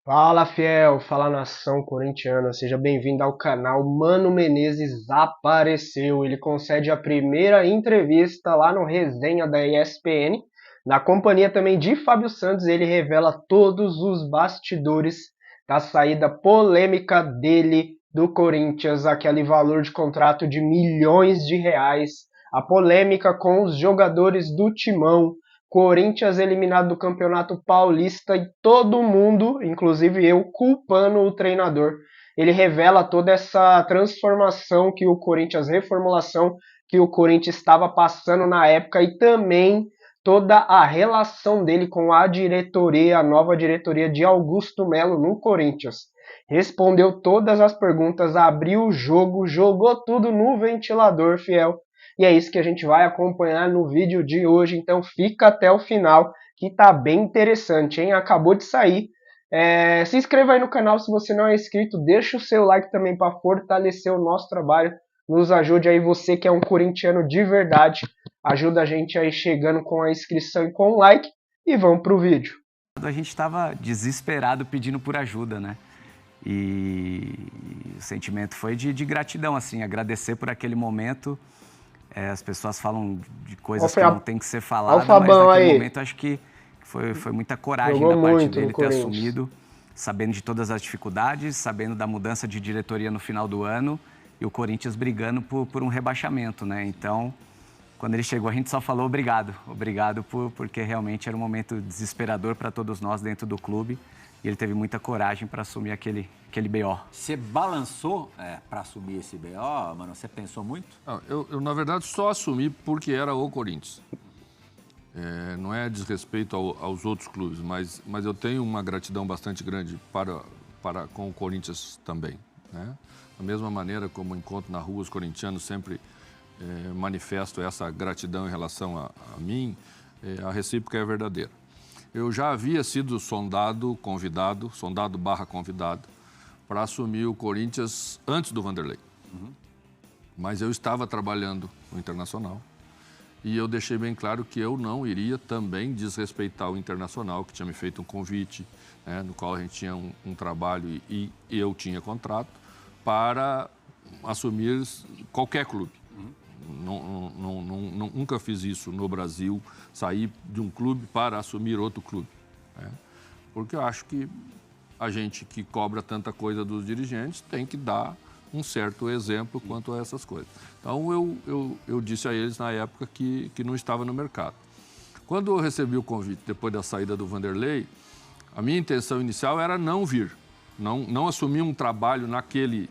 Fala, fiel, fala nação corintiana, seja bem-vindo ao canal. Mano Menezes apareceu, ele concede a primeira entrevista lá no Resenha da ESPN, na companhia também de Fábio Santos. Ele revela todos os bastidores da saída polêmica dele do Corinthians, aquele valor de contrato de milhões de reais, a polêmica com os jogadores do Timão, Corinthians eliminado do Campeonato Paulista e todo mundo, inclusive eu, culpando o treinador. Ele revela toda essa transformação que o Corinthians, reformulação que o Corinthians estava passando na época e também toda a relação dele com a diretoria, a nova diretoria de Augusto Melo no Corinthians. Respondeu todas as perguntas, abriu o jogo, jogou tudo no ventilador, fiel. E é isso que a gente vai acompanhar no vídeo de hoje, então fica até o final, que tá bem interessante, hein? Acabou de sair. Se inscreva aí no canal se você não é inscrito, deixa o seu like também para fortalecer o nosso trabalho, nos ajude aí, você que é um corintiano de verdade, ajuda a gente aí chegando com a inscrição e com o like, e vamos pro vídeo. A gente estava desesperado pedindo por ajuda, né? E o sentimento foi de gratidão, assim, agradecer por aquele momento. As pessoas falam de coisas que não tem que ser faladas, mas naquele momento acho que foi muita coragem da parte dele ter assumido, sabendo de todas as dificuldades, sabendo da mudança de diretoria no final do ano e o Corinthians brigando por um rebaixamento, né? Então, quando ele chegou, a gente só falou obrigado. Obrigado porque realmente era um momento desesperador para todos nós dentro do clube. E ele teve muita coragem para assumir aquele BO. Você balançou para assumir esse BO, mano? Você pensou muito? Não, eu, na verdade, só assumi porque era o Corinthians. Não é desrespeito aos outros clubes, mas eu tenho uma gratidão bastante grande com o Corinthians também, né? Da mesma maneira como encontro na rua os corintianos sempre manifesto essa gratidão em relação a mim, a recíproca é verdadeira. Eu já havia sido sondado barra convidado, para assumir o Corinthians antes do Vanderlei. Mas eu estava trabalhando no Internacional e eu deixei bem claro que eu não iria também desrespeitar o Internacional, que tinha me feito um convite, né, no qual a gente tinha um trabalho e eu tinha contrato, para assumir qualquer clube. Nunca fiz isso no Brasil, sair de um clube para assumir outro clube, né? Porque eu acho que a gente que cobra tanta coisa dos dirigentes tem que dar um certo exemplo quanto a essas coisas. Então, eu disse a eles na época que não estava no mercado. Quando eu recebi o convite, depois da saída do Vanderlei, a minha intenção inicial era não vir, não assumir um trabalho naquele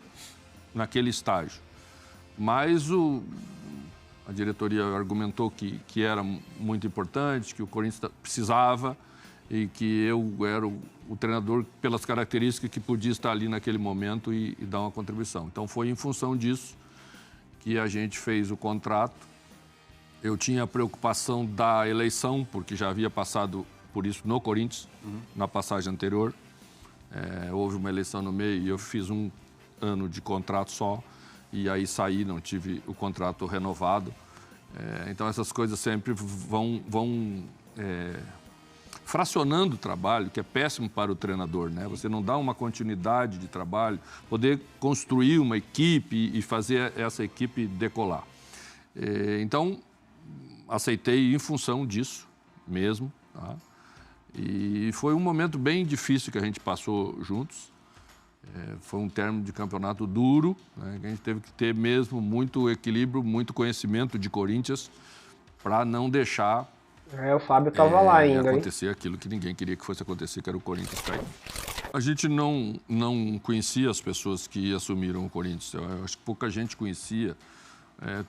estágio. Mas a diretoria argumentou que era muito importante, que o Corinthians precisava e que eu era o treinador pelas características que podia estar ali naquele momento e dar uma contribuição. Então, foi em função disso que a gente fez o contrato. Eu tinha a preocupação da eleição, porque já havia passado por isso no Corinthians, na passagem anterior. Houve uma eleição no meio e eu fiz um ano de contrato só. E aí saí, não tive o contrato renovado. Então, essas coisas sempre vão fracionando o trabalho, que é péssimo para o treinador, né? Você não dá uma continuidade de trabalho, poder construir uma equipe e fazer essa equipe decolar. Então, aceitei em função disso mesmo, tá? E foi um momento bem difícil que a gente passou juntos. Foi um término de campeonato duro, né, que a gente teve que ter mesmo muito equilíbrio, muito conhecimento de Corinthians para não deixar o Fábio estava lá ainda, acontecer aquilo que ninguém queria que fosse acontecer, que era o Corinthians cair. A gente não conhecia as pessoas que assumiram o Corinthians. Eu acho que pouca gente conhecia,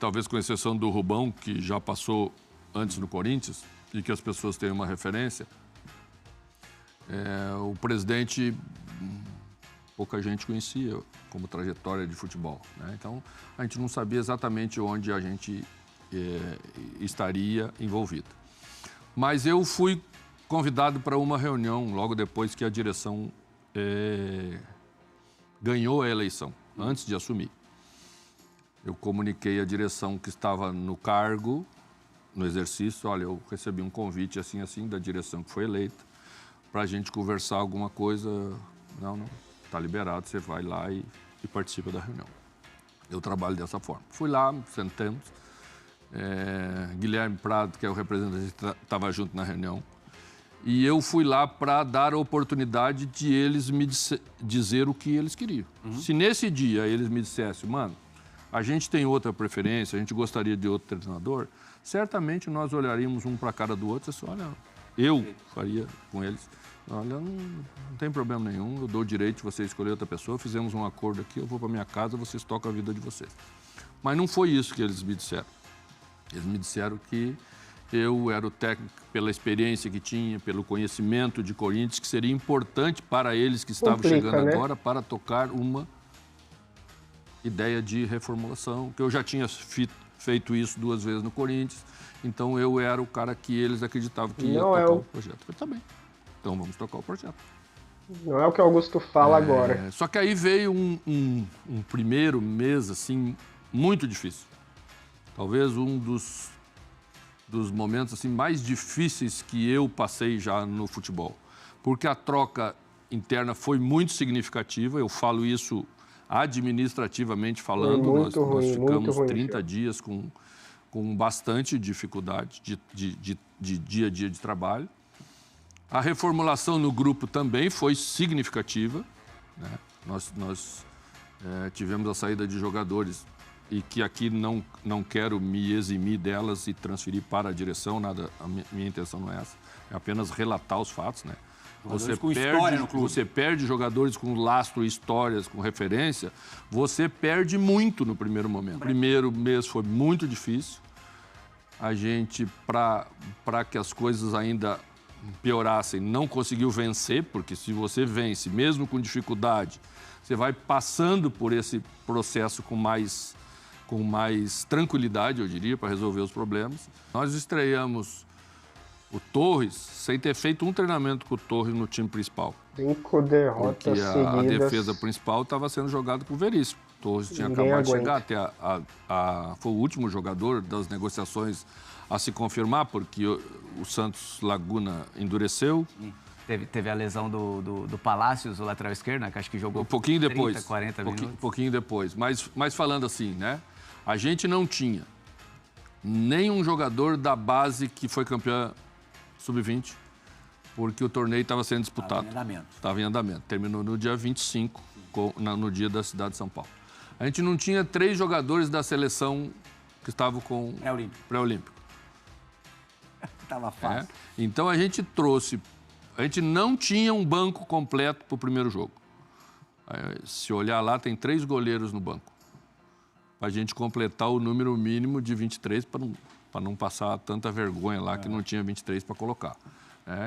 talvez com exceção do Rubão, que já passou antes no Corinthians e que as pessoas têm uma referência. O presidente, pouca gente conhecia como trajetória de futebol, né? Então, a gente não sabia exatamente onde a gente estaria envolvido. Mas eu fui convidado para uma reunião logo depois que a direção ganhou a eleição, antes de assumir. Eu comuniquei à direção que estava no cargo, no exercício, olha, eu recebi um convite assim da direção que foi eleita, para a gente conversar alguma coisa não, está liberado, você vai lá e participa da reunião. Eu trabalho dessa forma. Fui lá, sentamos, Guilherme Prado, que é o representante, estava junto na reunião, e eu fui lá para dar a oportunidade de eles me dizer o que eles queriam. Se nesse dia eles me dissessem, mano, a gente tem outra preferência, a gente gostaria de outro treinador, certamente nós olharíamos um para a cara do outro e assim, olha, eu faria com eles, olha, não tem problema nenhum, eu dou o direito de você escolher outra pessoa, fizemos um acordo aqui, eu vou para minha casa, vocês tocam a vida de vocês. Mas não foi isso que eles me disseram. Eles me disseram que eu era o técnico pela experiência que tinha, pelo conhecimento de Corinthians, que seria importante para eles que estavam chegando agora para tocar uma ideia de reformulação, que eu já tinha feito isso 2 vezes no Corinthians, então eu era o cara que eles acreditavam que ia tocar o projeto. Eu falei, tá bem, então vamos tocar o projeto. Não é o que o Augusto fala agora. Só que aí veio um primeiro mês, assim, muito difícil. Talvez um dos momentos assim, mais difíceis que eu passei já no futebol. Porque a troca interna foi muito significativa, eu falo isso administrativamente falando, nós ficamos 30 dias com bastante dificuldade de dia a dia de trabalho. A reformulação no grupo também foi significativa, né? Nós tivemos a saída de jogadores e que aqui não quero me eximir delas e transferir para a direção, nada, a minha intenção não é essa, é apenas relatar os fatos, né? Você perde jogadores com lastro, histórias, com referência, você perde muito no primeiro momento. O primeiro mês foi muito difícil, a gente, para que as coisas ainda piorassem, não conseguiu vencer, porque se você vence, mesmo com dificuldade, você vai passando por esse processo com mais tranquilidade, eu diria, para resolver os problemas. Nós estreamos o Torres sem ter feito um treinamento com o Torres no time principal. 5 derrotas seguidas. A defesa principal estava sendo jogada com o Veríssimo. O Torres tinha acabado de chegar, até foi o último jogador das negociações a se confirmar, porque o Santos Laguna endureceu. Teve a lesão do Palácios, o lateral esquerdo, né, que acho que jogou um pouquinho 30, depois, 40 minutos. Um pouquinho depois. Mas falando assim, né? A gente não tinha nenhum jogador da base que foi campeão sub-20, porque o torneio estava sendo disputado. Estava em andamento. Terminou no dia 25, no dia da cidade de São Paulo. A gente não tinha 3 jogadores da seleção que estavam com pré-olímpico. Estava fácil. Então a gente trouxe... A gente não tinha um banco completo para o primeiro jogo. Se olhar lá, tem 3 goleiros no banco. Para a gente completar o número mínimo de 23, para não passar tanta vergonha lá que não tinha 23 para colocar.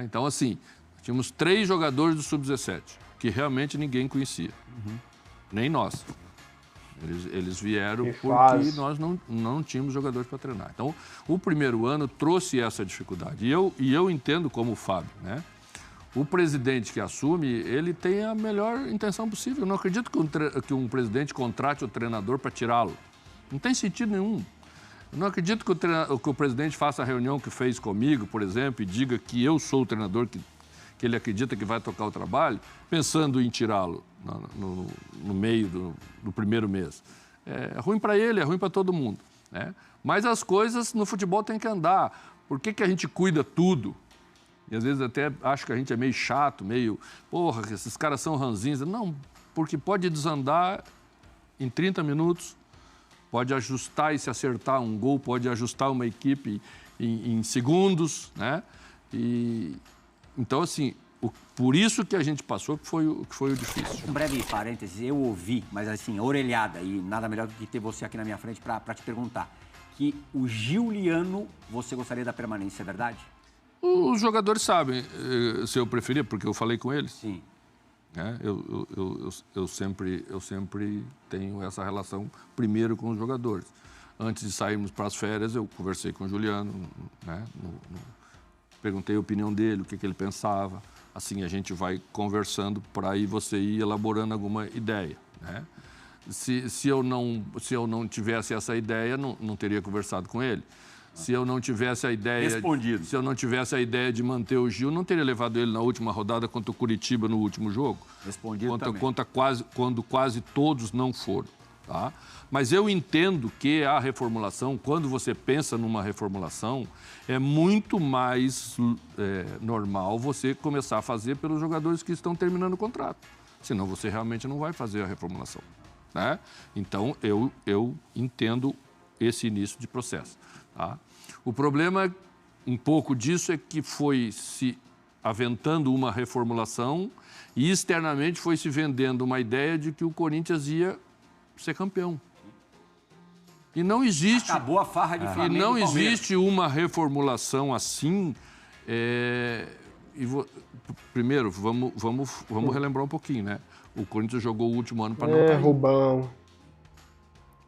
Então, assim, tínhamos 3 jogadores do Sub-17, que realmente ninguém conhecia. Nem nós. Eles vieram porque nós não tínhamos jogadores para treinar. Então, o primeiro ano trouxe essa dificuldade. E eu entendo como o Fábio, né? O presidente que assume, ele tem a melhor intenção possível. Eu não acredito que um presidente contrate o treinador para tirá-lo. Não tem sentido nenhum. Eu não acredito que o presidente faça a reunião que fez comigo, por exemplo, e diga que eu sou o treinador que ele acredita que vai tocar o trabalho, pensando em tirá-lo no meio do primeiro mês. É ruim para ele, é ruim para todo mundo, né? Mas as coisas no futebol têm que andar. Por que a gente cuida tudo? E às vezes até acho que a gente é meio chato, meio... Porra, esses caras são ranzinhos. Não, porque pode desandar em 30 minutos, pode ajustar e se acertar um gol, pode ajustar uma equipe em segundos, né? Então, assim, por isso que a gente passou, que foi o difícil. Um breve parênteses, eu ouvi, mas assim, orelhada, e nada melhor do que ter você aqui na minha frente para te perguntar, que o Giuliano, você gostaria da permanência, é verdade? Os jogadores sabem se eu preferia, porque eu falei com eles. Sim. Eu sempre tenho essa relação primeiro com os jogadores. Antes de sairmos para as férias, eu conversei com o Giuliano, né? Perguntei a opinião dele, o que ele pensava. Assim, a gente vai conversando para aí você ir elaborando alguma ideia, né? Se eu não tivesse essa ideia, não teria conversado com ele. Se eu não tivesse a ideia... Respondido. Se eu não tivesse a ideia de manter o Gil, não teria levado ele na última rodada contra o Curitiba no último jogo. Respondido também. Quando quase todos não foram, tá? Mas eu entendo que a reformulação, quando você pensa numa reformulação, é muito mais normal você começar a fazer pelos jogadores que estão terminando o contrato. Senão você realmente não vai fazer a reformulação, né? Então, eu entendo esse início de processo, tá? O problema, um pouco disso, é que foi se aventando uma reformulação e externamente foi se vendendo uma ideia de que o Corinthians ia ser campeão. E não existe... Acabou a farra de Flamengo E não e Palmeiras. existe uma reformulação assim... Primeiro, vamos relembrar um pouquinho, né? O Corinthians jogou o último ano para não cair. Rubão.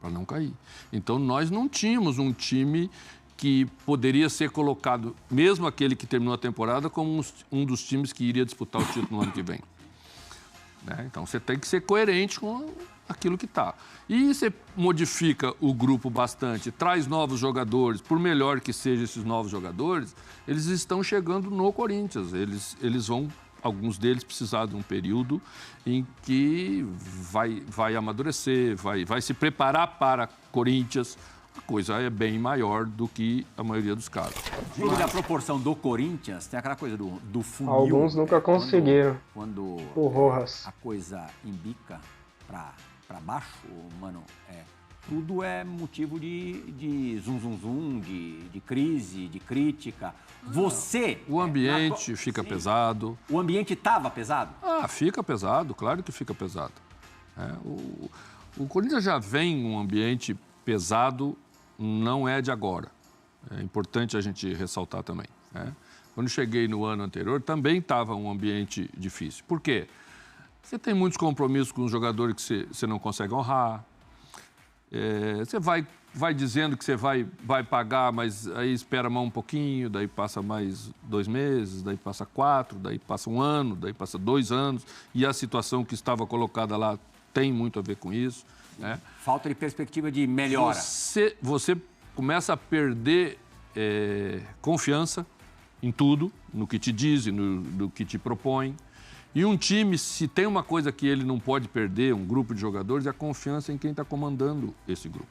Para não cair. Então, nós não tínhamos um time que poderia ser colocado, mesmo aquele que terminou a temporada, como um dos times que iria disputar o título no ano que vem. Né? Então, você tem que ser coerente com aquilo que está. E você modifica o grupo bastante, traz novos jogadores, por melhor que sejam esses novos jogadores, eles estão chegando no Corinthians. Eles vão, alguns deles, precisar de um período em que vai amadurecer, vai se preparar para Corinthians. A coisa é bem maior do que a maioria dos casos. Dentro da proporção do Corinthians, tem aquela coisa do funil. Alguns nunca conseguiram. Quando O Rojas. a coisa embica para baixo, mano, tudo é motivo de zum, de crise, de crítica. Você... O ambiente fica pesado. O ambiente estava pesado? Fica pesado, claro que fica pesado. O Corinthians já vem um ambiente pesado, não é de agora. É importante a gente ressaltar também, né? Quando cheguei no ano anterior, também estava um ambiente difícil. Por quê? Você tem muitos compromissos com os jogadores que você não consegue honrar. Você vai dizendo que você vai pagar, mas aí espera mais um pouquinho, daí passa mais 2 meses, daí passa 4, daí passa 1 ano, daí passa 2 anos. E a situação que estava colocada lá tem muito a ver com isso, né? Falta de perspectiva de melhora. Você começa a perder confiança em tudo, no que te dizem, no que te propõem. E um time, se tem uma coisa que ele não pode perder, um grupo de jogadores, é a confiança em quem está comandando esse grupo.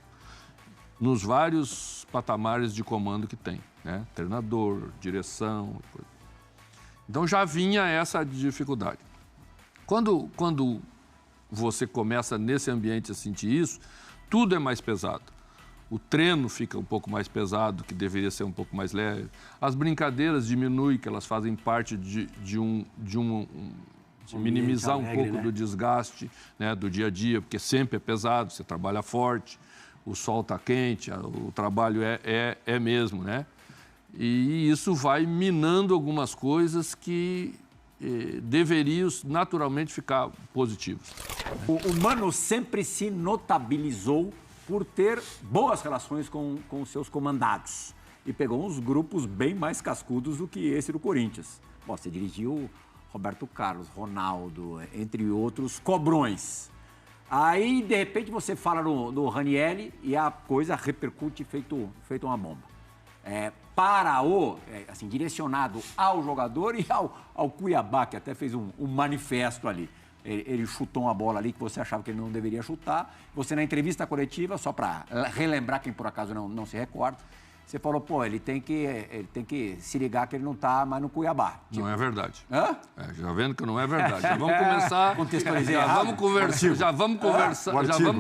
Nos vários patamares de comando que tem, né? Treinador, direção. Coisa. Então já vinha essa dificuldade. Quando você começa nesse ambiente a sentir isso, tudo é mais pesado. O treino fica um pouco mais pesado, que deveria ser um pouco mais leve. As brincadeiras diminuem, que elas fazem parte de minimizar um pouco do desgaste, né, do dia a dia, porque sempre é pesado, você trabalha forte, o sol está quente, o trabalho é mesmo, né? E isso vai minando algumas coisas que deveriam naturalmente ficar positivos. O Mano sempre se notabilizou por ter boas relações com os seus comandados. E pegou uns grupos bem mais cascudos do que esse do Corinthians. Bom, você dirigiu Roberto Carlos, Ronaldo, entre outros cobrões. Aí, de repente, você fala no Ranieri e a coisa repercute feito uma bomba. Direcionado ao jogador e ao Cuiabá, que até fez um manifesto ali. Ele chutou uma bola ali que você achava que ele não deveria chutar. Você, na entrevista coletiva, só para relembrar quem por acaso não se recorda, você falou, ele tem que se ligar que ele não está mais no Cuiabá. Não é verdade. Hã? Já vendo que não é verdade. Já vamos começar... Contextualizei Já errado. vamos conversar. Já vamos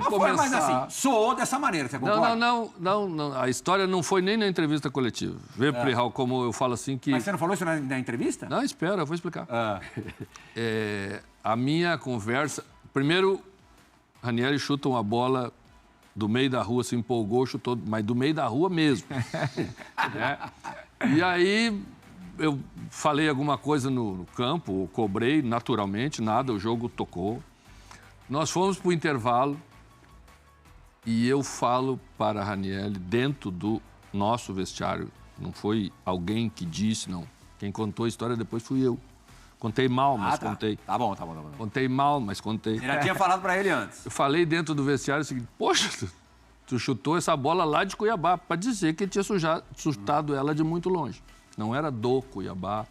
começar. Mas assim, soou dessa maneira, você concorda? Não. A história não foi nem na entrevista coletiva. Vê, Plihal, como eu falo assim que... Mas você não falou isso na entrevista? Não, espera, eu vou explicar. A minha conversa... Primeiro, Ranieri chuta uma bola do meio da rua, se empolgou, chutou, mas do meio da rua mesmo. E aí eu falei alguma coisa no campo, cobrei naturalmente, nada, o jogo tocou. Nós fomos para o intervalo e eu falo para a Ranieri dentro do nosso vestiário. Não foi alguém que disse, não. Quem contou a história depois fui eu. Contei mal, mas contei. Tá bom. Contei mal, mas contei. Você já tinha falado para ele antes. Eu falei dentro do vestiário o seguinte, poxa, Tu chutou essa bola lá de Cuiabá, para dizer que ele tinha chutado ela de muito longe. Não era do Cuiabá,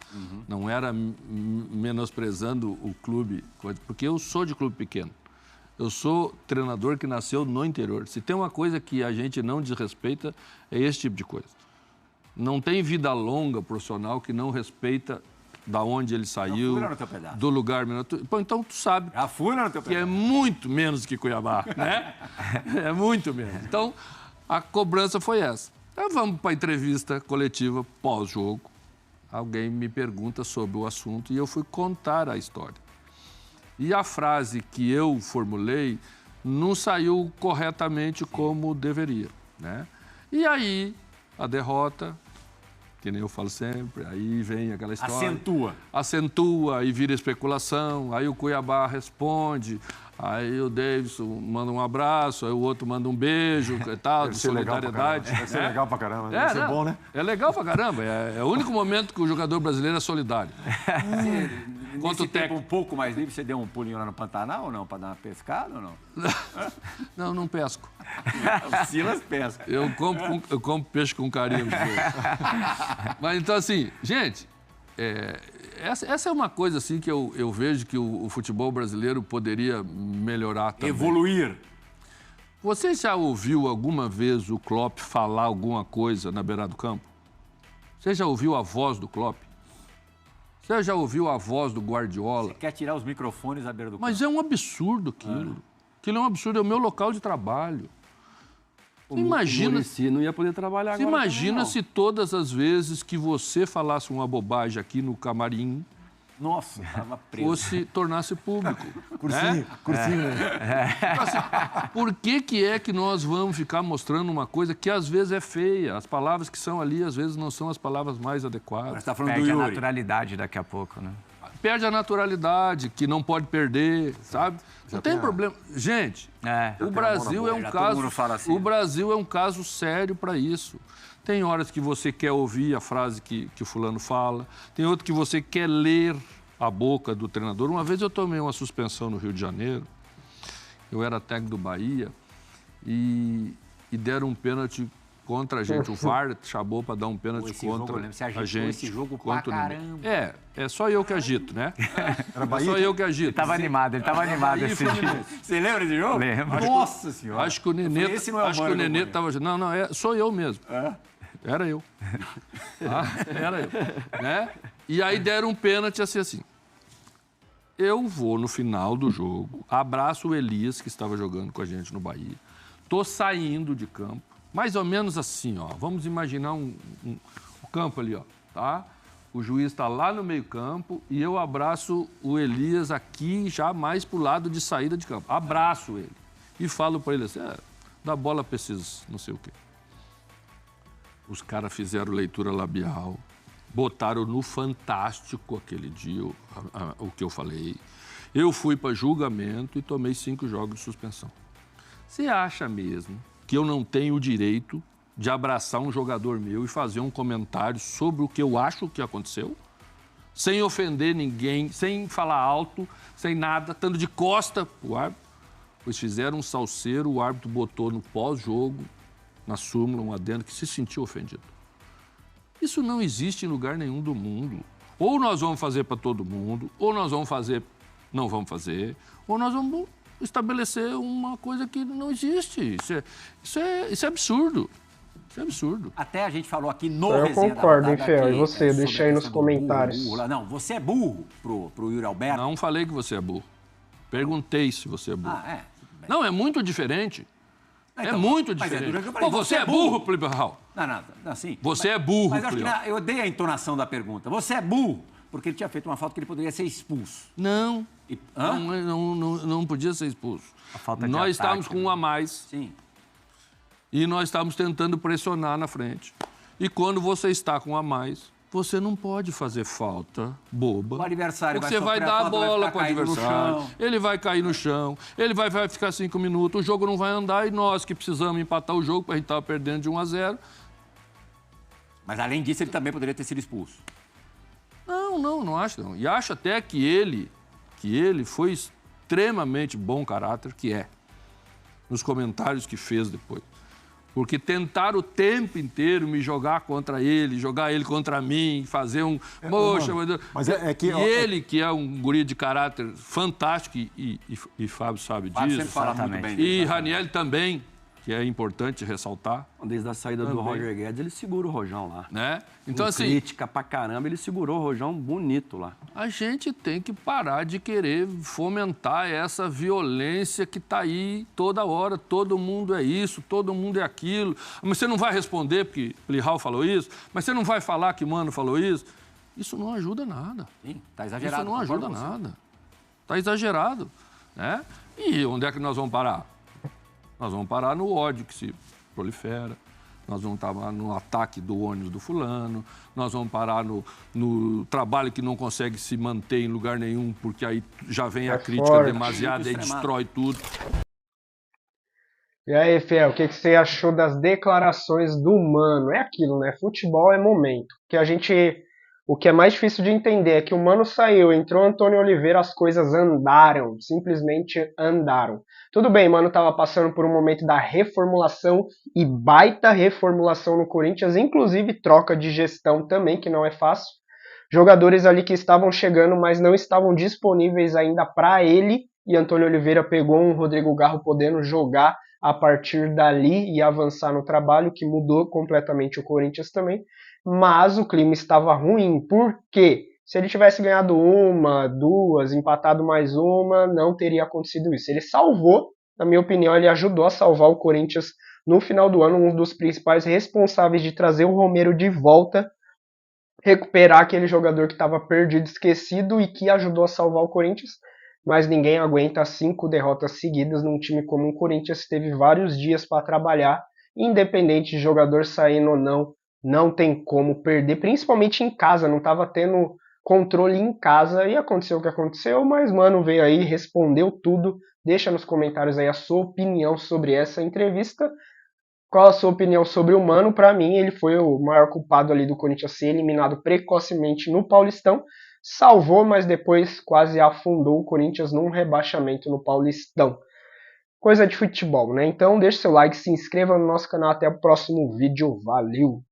não era menosprezando o clube, porque eu sou de clube pequeno. Eu sou treinador que nasceu no interior. Se tem uma coisa que a gente não desrespeita, é esse tipo de coisa. Não tem vida longa profissional que não respeita da onde ele saiu, do lugar menor. Pô, então tu sabe que é muito menos que Cuiabá, né? É muito menos. Então, a cobrança foi essa. Então, vamos para a entrevista coletiva pós-jogo. Alguém me pergunta sobre o assunto e eu fui contar a história. E a frase que eu formulei não saiu corretamente como deveria, né? E aí, a derrota... que nem eu falo sempre, aí vem aquela história... Acentua e vira especulação, aí o Cuiabá responde, aí o Davidson manda um abraço, aí o outro manda um beijo e tal, de solidariedade. Deve ser legal pra caramba, deve ser bom, né? É legal pra caramba, é o único momento que o jogador brasileiro é solidário. Nesse tempo um pouco mais livre, você deu um pulinho lá no Pantanal ou não? Pra dar uma pescada ou não? Não, não pesco. O Silas pesca. Eu como peixe com carinho. Mas então, assim, gente, essa é uma coisa assim que eu vejo que o futebol brasileiro poderia melhorar também. Evoluir. Você já ouviu alguma vez o Klopp falar alguma coisa na beira do campo? Você já ouviu a voz do Klopp? Você já ouviu a voz do Guardiola? Você quer tirar os microfones à beira do campo? Mas é um absurdo aquilo. Aquilo é um absurdo, é o meu local de trabalho. Imagina, o Muricy não ia poder trabalhar agora. Imagina também, se todas as vezes que você falasse uma bobagem aqui no camarim, nossa, estava preso. Tornasse público. Cursinho. Então, assim, por que nós vamos ficar mostrando uma coisa que às vezes é feia? As palavras que são ali, às vezes, não são as palavras mais adequadas. Você tá falando Perde do a Yuri. naturalidade daqui a pouco, né? Perde a naturalidade, que não pode perder, sabe? Não tem problema. Gente, o Brasil é um caso. Assim. O Brasil é um caso sério para isso. Tem horas que você quer ouvir a frase que o fulano fala, tem outra que você quer ler a boca do treinador. Uma vez eu tomei uma suspensão no Rio de Janeiro, eu era técnico do Bahia, e deram um pênalti contra a gente. O VAR chamou para dar um pênalti contra a gente. Esse jogo pra caramba. É só eu que agito, né? Era Bahia, só eu que agito. Ele estava animado esse dia. Você lembra desse jogo? Lembro. Nossa Senhora. Acho que o Nenê estava... Não, sou eu mesmo. Era eu. Era eu. Né? E aí deram um pênalti assim. Eu vou no final do jogo, abraço o Elias, que estava jogando com a gente no Bahia. Tô saindo de campo, mais ou menos assim, ó. Vamos imaginar o campo ali, ó, tá? O juiz está lá no meio-campo e eu abraço o Elias aqui, já mais pro lado de saída de campo. Abraço ele e falo para ele assim, dá bola para esses não sei o quê. Os caras fizeram leitura labial, botaram no Fantástico aquele dia o que eu falei. Eu fui para julgamento e tomei 5 jogos de suspensão. Você acha mesmo que eu não tenho o direito de abraçar um jogador meu e fazer um comentário sobre o que eu acho que aconteceu? Sem ofender ninguém, sem falar alto, sem nada, estando de costa pro árbitro? Pois fizeram um salseiro, o árbitro botou no pós-jogo, na súmula, um adendo que se sentiu ofendido. Isso não existe em lugar nenhum do mundo. Ou nós vamos fazer para todo mundo, ou nós vamos fazer, não vamos fazer, ou nós vamos estabelecer uma coisa que não existe. Isso é absurdo. Isso é absurdo. Até a gente falou aqui no Eu Resenha concordo, da hein, Fel? E você? Deixa aí nos comentários. Burro. Não, você é burro pro Yuri Alberto? Não falei que você é burro. Perguntei se você é burro. Não, é muito diferente. Então, é muito diferente. Pô, você é burro, Plínio Hall. Não, assim. Você é burro, Mas acho Plínio. que eu dei a entonação da pergunta. Você é burro? Porque ele tinha feito uma falta que ele poderia ser expulso. Não. Hã? Não podia ser expulso. A falta de nós ataque, estávamos com um a mais. Sim. E nós estávamos tentando pressionar na frente. E quando você está com um a mais, você não pode fazer falta boba. O adversário porque você vai vai sofrer a dar a falta, vai bola ficar para o caído no adversário. chão. Ele vai cair no chão. Ele vai ficar 5 minutos. O jogo não vai andar. E nós que precisamos empatar o jogo, porque a gente estava perdendo de 1-0. Mas além disso, ele também poderia ter sido expulso. Não acho não. E acho até que ele foi extremamente bom caráter, que é, nos comentários que fez depois. Porque tentaram o tempo inteiro me jogar contra ele, jogar ele contra mim, fazer um... Poxa, mas é que... E ele, que é um guri de caráter fantástico, e Fábio sabe disso. Sempre fala muito bem E dele. Raniel também, que é importante ressaltar. Desde a saída do Roger Guedes, ele segura o Rojão lá. Né? Então, Com assim, crítica pra caramba, ele segurou o Rojão bonito lá. a gente tem que parar de querer fomentar essa violência que está aí toda hora. Todo mundo é isso, todo mundo é aquilo. Mas você não vai responder porque Plihal falou isso, mas você não vai falar que Mano falou isso. Isso não ajuda nada. Sim, tá exagerado. Isso não ajuda nada. Está exagerado. Né? E onde é que nós vamos parar? Nós vamos parar no ódio que se prolifera, nós vamos parar no ataque do ônibus do fulano, nós vamos parar no trabalho que não consegue se manter em lugar nenhum, porque aí já vem a crítica forte. demasiada e destrói tudo. E aí, Fiel, o que você achou das declarações do Mano? É aquilo, né? Futebol é momento. O que é mais difícil de entender é que o Mano saiu, entrou Antônio Oliveira, as coisas andaram, simplesmente andaram. Tudo bem, Mano estava passando por um momento da reformulação e baita reformulação no Corinthians, inclusive troca de gestão também, que não é fácil. Jogadores ali que estavam chegando, mas não estavam disponíveis ainda para ele, e Antônio Oliveira pegou um Rodrigo Garro podendo jogar a partir dali e avançar no trabalho, que mudou completamente o Corinthians também. Mas o clima estava ruim, porque se ele tivesse ganhado uma, duas, empatado mais uma, não teria acontecido isso. Ele salvou, na minha opinião, ele ajudou a salvar o Corinthians no final do ano, um dos principais responsáveis de trazer o Romero de volta, recuperar aquele jogador que estava perdido, esquecido e que ajudou a salvar o Corinthians. Mas ninguém aguenta 5 derrotas seguidas num time como o Corinthians, teve vários dias para trabalhar, independente de jogador saindo ou não. Não tem como perder, principalmente em casa, não estava tendo controle em casa e aconteceu o que aconteceu, mas Mano veio aí, respondeu tudo. Deixa nos comentários aí a sua opinião sobre essa entrevista. Qual a sua opinião sobre o Mano? Para mim, ele foi o maior culpado ali do Corinthians ser eliminado precocemente no Paulistão. Salvou, mas depois quase afundou o Corinthians num rebaixamento no Paulistão. Coisa de futebol, né? Então deixe seu like, se inscreva no nosso canal. Até o próximo vídeo. Valeu!